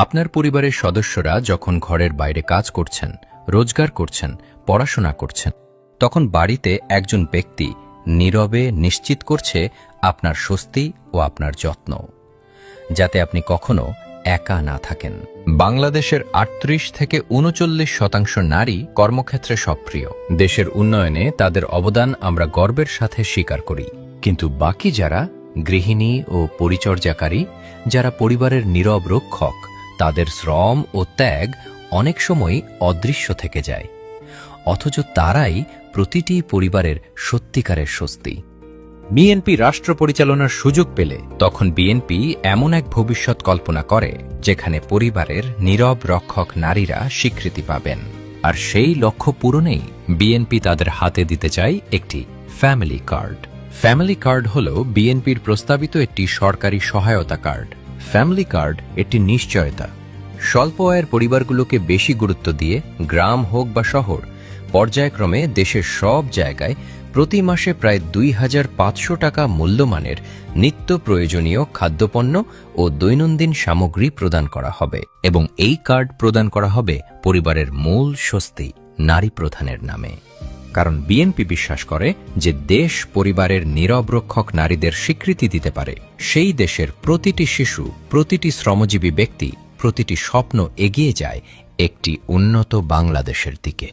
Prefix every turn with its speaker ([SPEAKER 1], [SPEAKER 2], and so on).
[SPEAKER 1] আপনার পরিবারের সদস্যরা যখন ঘরের বাইরে কাজ করছেন, রোজগার করছেন, পড়াশোনা করছেন, তখন বাড়িতে একজন ব্যক্তি নীরবে নিশ্চিত করছে আপনার স্বস্তি ও আপনার যত্ন, যাতে আপনি কখনো একা না থাকেন। বাংলাদেশের ৩৮ থেকে ৩৯% নারী কর্মক্ষেত্রে সক্রিয়। দেশের উন্নয়নে তাদের অবদান আমরা গর্বের সাথে স্বীকার করি। কিন্তু বাকি যারা গৃহিণী ও পরিচর্যাকারী, যারা পরিবারের নীরব রক্ষক, তাদের শ্রম ও ত্যাগ অনেক সময় অদৃশ্য থেকে যায়, অথচ তারাই প্রতিটি পরিবারের সত্যিকারের স্বস্তি। বিএনপি রাষ্ট্র পরিচালনার সুযোগ পেলে তখন বিএনপি এমন এক ভবিষ্যৎ কল্পনা করে যেখানে পরিবারের নীরব রক্ষক নারীরা স্বীকৃতি পাবেন। আর সেই লক্ষ্য পূরণেই বিএনপি তাদের হাতে দিতে চায় একটি ফ্যামিলি কার্ড। ফ্যামিলি কার্ড হল বিএনপির প্রস্তাবিত একটি সরকারি সহায়তা কার্ড। ফ্যামিলি কার্ড একটি নিশ্চয়তা। স্বল্প আয়ের পরিবারগুলোকে বেশি গুরুত্ব দিয়ে গ্রাম হোক বা শহর, পর্যায়ক্রমে দেশের সব জায়গায় প্রতি মাসে প্রায় ২৫০০ টাকা মূল্যমানের নিত্য প্রয়োজনীয় খাদ্যপণ্য ও দৈনন্দিন সামগ্রী প্রদান করা হবে, এবং এই কার্ড প্রদান করা হবে পরিবারের মূল স্বস্তি, নারী প্রধানের নামে। কারণ বিএনপি বিশ্বাস করে যে দেশ পরিবারের নীরব রক্ষক নারীদের স্বীকৃতি দিতে পারে, সেই দেশের প্রতিটি শিশু, প্রতিটি শ্রমজীবী ব্যক্তি, প্রতিটি স্বপ্ন এগিয়ে যায় একটি উন্নত বাংলাদেশের দিকে।